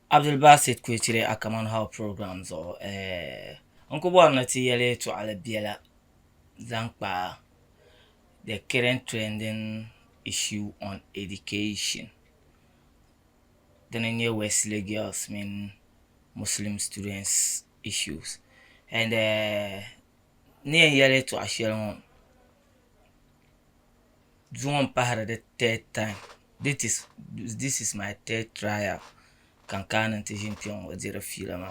Abdul Basit Kuchire Akaman How programs or Uncle Bonnet Yele to Alabiela Zankpa, the current trending issue on education. Then in your Wesley girls mean Muslim students issues. And near Yele to Asheron Zoom Pahara the third time. This is my third trial. Kankan and Tijimpion was zero film.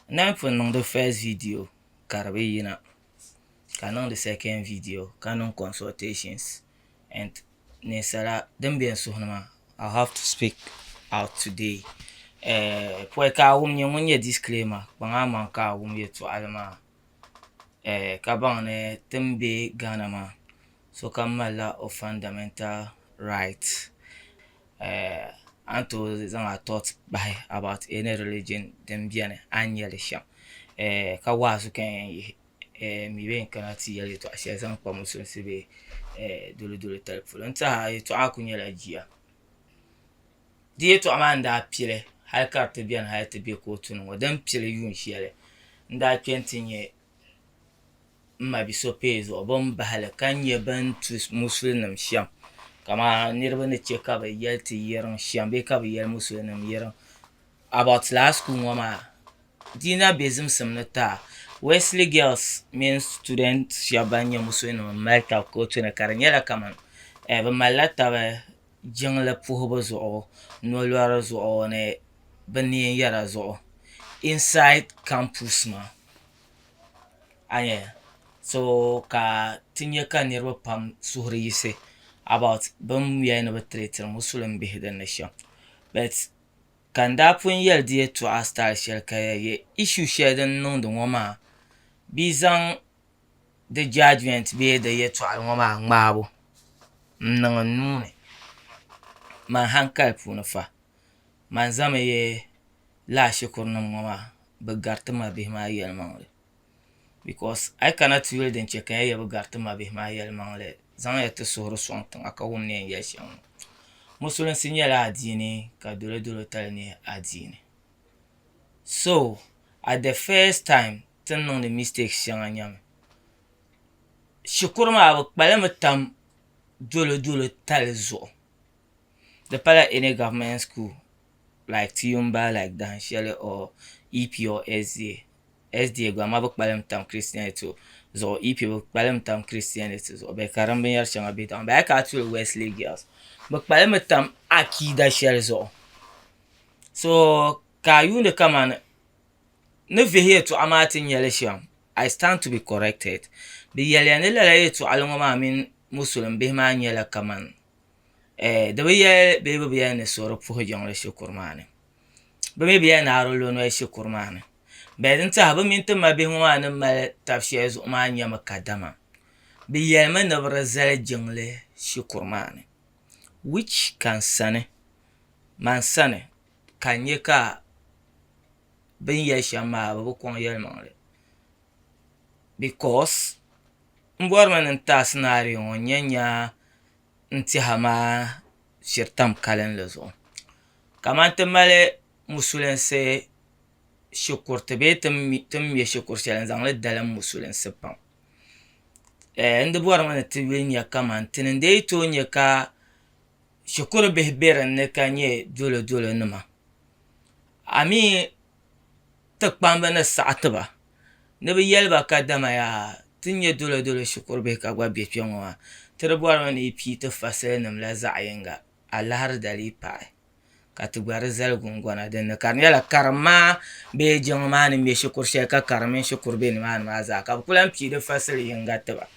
Now for the first video, Karabina. Canon the second video, Canon consultations, and Nesara Dembian Suhama. I'll have to speak out today. Poeka wumye disclaimer, Bangama ka wumye to Alama. Kabane Tembe Ganama. So Kamala of fundamental rights. Anto zanga thoughts by about any religion Dembiane annually sham. Kawasu can mi ben kana ti yale to ashe zan kwa musu sibe dole telefon nta to akunya la jia die to amanda pile har carte bien har te be ko tunu wadan pile yun shiele nda kentinye ma bi so pezo obon bahala kanye ban tu muslim sham kama nirba ne che ka ba yalti yeran sham be ka ba yel muslim yeran about last school ma dina bezim samnata Wesley girls mean students Shabanya Muswin Malta Coaching a Caraniela Kaman. Ever Malata Jungle Puhobos or no Laras or a Bani Yarazo inside campus ma. Anya. So ka Tinyaka near Pam Suri say about Bum Yan of traitor Muslim beheaded nation. But can that point yell dear to our style shall carry issue shared and known the woman. Bizang the judgment be the year to Almama Mabo. No noon. Man hankal punafa. Manzame ye la shukurnum mama, but Gartama be my yell mangle. Because I cannot will then check a Gartama be my yell mangle. Zanga to soro swanton a kawuni yasham. Musulin signal adini, kadure telni adini. So, at the first time, turn on the mistakes young and young. Shukurma abak balamatam dolo talizo. The pala in a government school like Tiumba, like Dan Shelley or EP or SDA. SDA Gamabak Balamtam Christianity so EP Balamtam Christianity so be Karambia Shanga bit on back actual Wesley girls. But Balamatam Akida Shellzo. So Kayun the command never here to Amatin Yelesham. I stand to be corrected. The Yelianella to Alongoma mean Muslim Behman Yella Kaman. The way baby be an sort of for young Shukurman. But maybe an hour alone way Shukurman. Bedin to have a mint to my Behuman and my tafshares man Yamakadama. Be Yemen of Razelle Jungle Shukurman. Which can sonny? Man sonny. Can ye car? Ben Yashama Bokon Yelmore. Because Mborman and Tasnari on Yenya Ntihama Shirtam Kalen Lezo. Kamante Male Musulen say Shukur Tibetum Yeshukur Shellens and let Dalam Musulen Sepam. And the Borman at Tivinia Kamantin and they told Yaka Shukur Behber and Nekanye Dula Numa. I mean, tak pambana sataba nebe yelba kadama ya tinye dole shukur be ka gwa be pyonwa terbuar ni pite fasenam la zayenga alhar dali pai katugwar zal gungwana den karnyala karma be jongman me shukur sheka karmen shukur be ni man maza ka kulan pide fasel yenga taba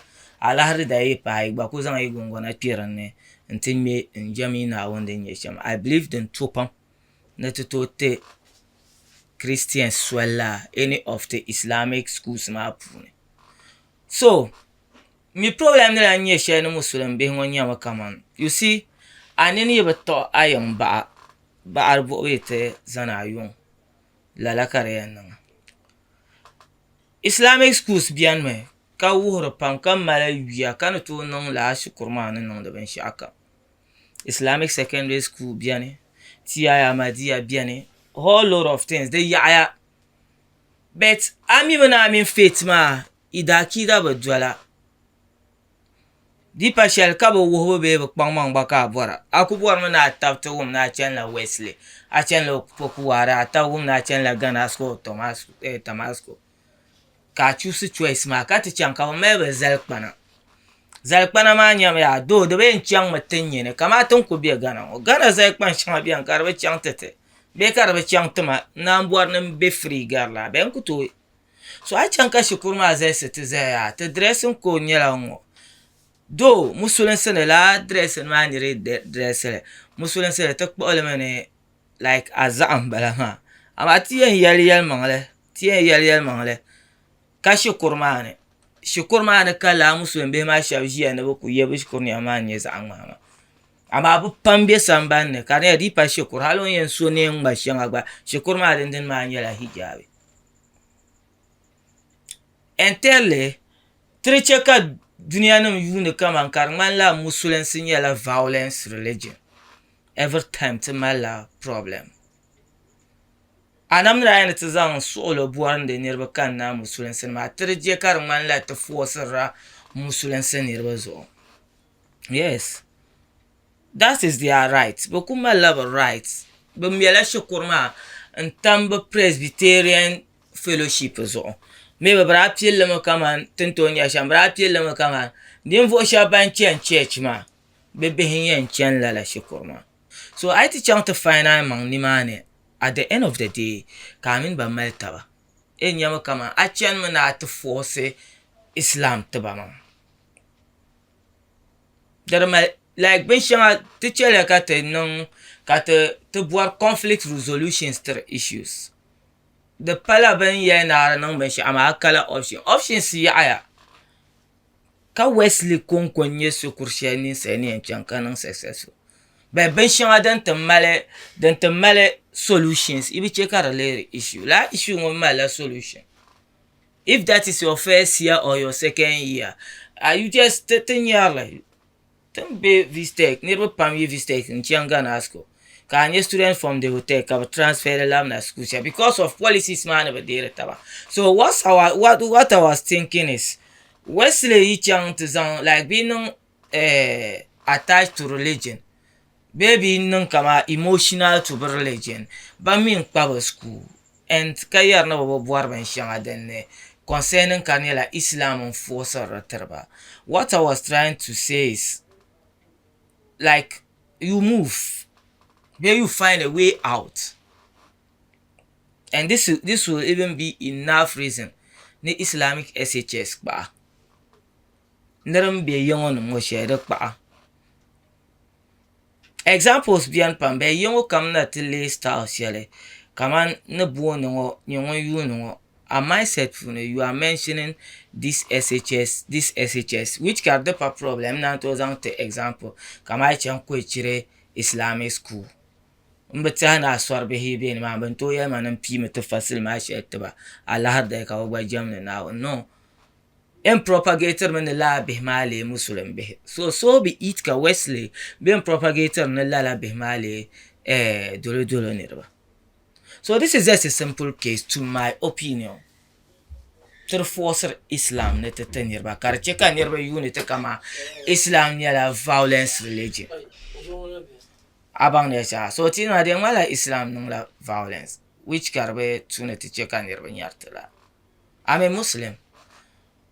alhar dali pai gba ku zan yi gungwana piranne ntin me njami na wonde nyesham I believe in tupam na tutote Christian swella any of the Islamic schools mapune. So my problem na nye share no Muslim be honya makaman. You see, aneni beto ayam ba arbo wete zana yun la kare nan. Islamic schools bian me ka wuhro pam kam mala wiya kan to non la shukurma nan da ban shaka. Islamic secondary school biane tiya amadiya biane whole lot of things the yaaya but ami mana min faith ma ida kida ba dola di pa shel ka ba wo be ba kpang mang ba ka bora aku bor mana tab to wum na chen la Wesley a chen lo pokuara ta wum na chen la Ganasco Thomas Tamasco ka choose choice ma ka ti chan ka me ba zal kpana ma nyam ya do de ben chang ma tenye ne kama ton ko bi Gana o Gana zal kpan chang bi an kar ba chang tete be kar ba chang tama na bor nan be free gar la ben ku to so a chan ka shukur ma zai sete zai ya te dressing ko nyela ngo do musulen sene la dress ma ni re dress le musulen sene te ko le mane like azam bala ma ama ti yel mangle ka shukur ma ne shukur ma ne kala musulen be ma shabji ne ku ye bi shukur ni ama ni za ma ama bu pambe samban ne ka ne di pa shukur halon yen so ne ngba shanga gba shukur ma den ma nyela hijabi entele treche ka dunia nam yune kama karman la musulen sinya la violence religion every time to mala problem anam ra yana tazan solo buwan da nirba kan na musulen sin ma treje karman la ta force musulen sin nirba zo yes that is their right but kuma love rights but miela shukurma and tamba Presbyterian fellowship zo me ba bra piel le kaman tintonya shambra piel le kaman dim vo shaban chen church ma be be hin chen la shukurma so I ti chang to final mang ni mane at the end of the day kamin ba maltaba enyama kama a chen na to force Islam taba ma there like ben shanga ti chele ka te non ka te boire conflict resolutions issues the pala ben ya na nan ben shi ama kala option si ya ka Wesley konkonye su kurshani sai ne chankanan successful ben shanga dan te male solutions ibi che ka relate issue la issue mo mala solution if that is your first year or your second year are you just 13 year like be mistake never pam you mistake in Chiangana asko can you student from the hotel can transfer lab na school because of policies man over there taba so what I was thinking is Wesley Yichang to sound like being attached to religion baby nung kama emotional to religion but me in power school and kayar na babo buar ban shanga den concerning kanela Islam and force or terba what I was trying to say is like you move where you find a way out and this will even be enough reason the Islamic SHS ba neram be yongo mo shede ba examples bian pam be yongo kam na tele style shele kaman ne buo no yongo yu no a mindset you are mentioning this SHS which can the problem na to example kama chan ko chire Islamic school mbata na swar be hebe ni ma ban to ya manan pi mata fasil ma shi ba Allah har da ka ba jamna na no en propagator men la be male muslim be so be it ka Wesley be propagator na la be male dolo ne ba. So this is just a simple case to my opinion. To force Islam ne te tenir ba kar cheka nirba unit kama Islam ni la violence religion. Abang ne cha so ti na de mala Islam nung la violence which karbe tune te cheka nirba nyartala. I'm a Muslim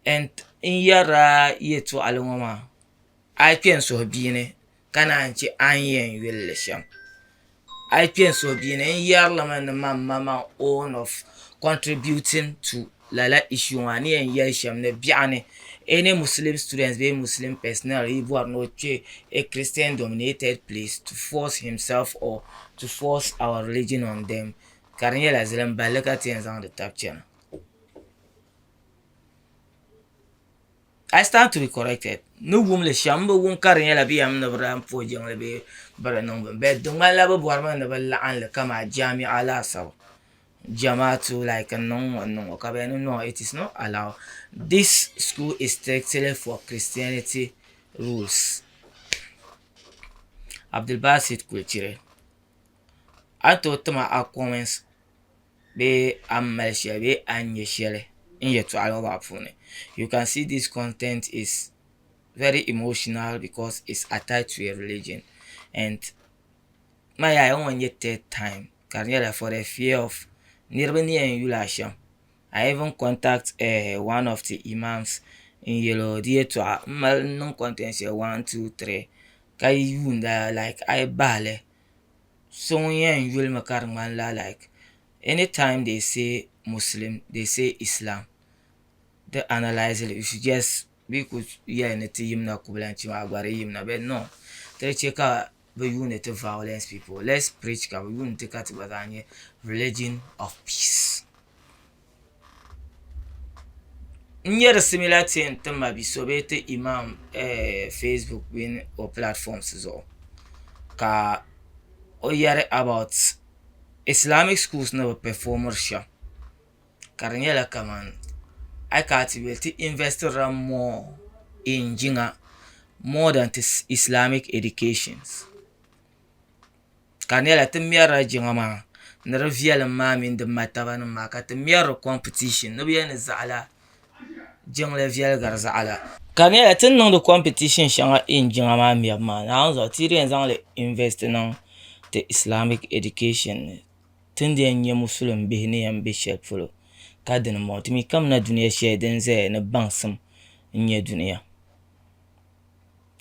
and in yara yetu alungoma I pienso bine kana anchi anyen yelle sham. I pienso bien in year laman mama own of contributing to lala issue ani en year sham ne biane any Muslim students be Muslim personnel if are not a Christian dominated place to force himself or to force our religion on them karnya la zelam balaka tiens on the top channel. I stand to be corrected. No woman shamba won karnya la bi am na bram fo jang la be bara non be do mala ba borma na balla an la kama jami ala saw jama'atu like a no ka no it is not allowed. This school is strictly for Christianity rules. Abdul Basit Kulchire to tima a comments be amal share be anye share in your to you can see this content is very emotional because it's attached to a religion, and my I don't want take time for the fear of nirvani and yulasham. I even contact one of the imams in yellow dear to a non content 1 2 3 kai yunda like I bale so yeah yul makarman la like anytime they say Muslim they say Islam they analyze it. You should just because yeah in the team na kubulanchi magware yim na but no they check out the unit of violence people. Let's preach ka we won't take out religion of peace. Near similar thing to maybe so better imam Facebook win or platforms so ka o yare about Islamic schools no performer show. Karnyela kaman I can't be to invest more in jinga more than this Islamic educations. Karnyela to mera jinga ma na reveal ma min the mataba no maka to mera competition no be any zala jingle vial gar zala. Karnyela to no the competition shanga in jinga ma mi ma na so tiri en zang le invest no the Islamic education. Tindi nye Muslim bihni yan bishop fulo kadin mo timi kam na duniya shedin ze na bangsam nye duniya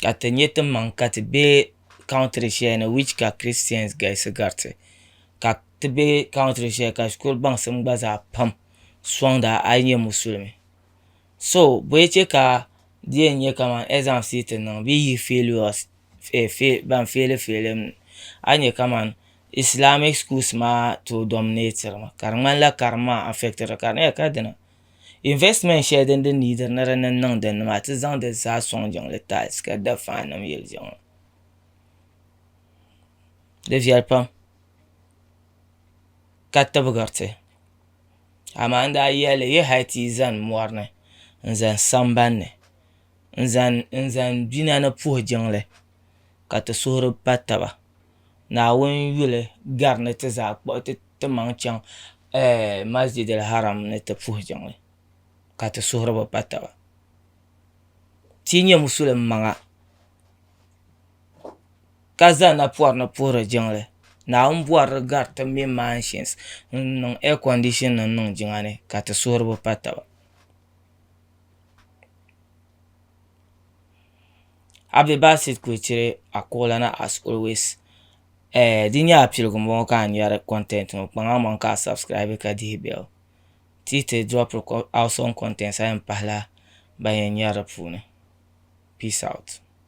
kata nye man kata be country share na which ka Christians guys garte ka be country share ka school bangsam gbaza pam swanda anye Muslim so boyeche ka die nye kama exam sit na be yi failures ban fail anye kama Islamic schools ma to dominate ma karman la karma affected karne kadina investment share den the need na ran nan den ma ta zang da sa song jang le ta ska da fa na mi jang de vial pam katta bugarte amanda yele ye haiti zan morne nzan sambanne nzan bina na po jang le kata soro pataba na won yule garne te za kpo te man chang masjid al haram ne te fu jangle ka te suhra ba patawa tinye musulman manga kaza na pora jangle na buar gar te me mansions non air condition non jingane ka te suhra ba patawa abde basit ku chire akola na as always dinya appeal ko mo kan yare content mo panga man ka subscribe ka di bell tite drop awesome content sa pahla bayan yare pune peace out.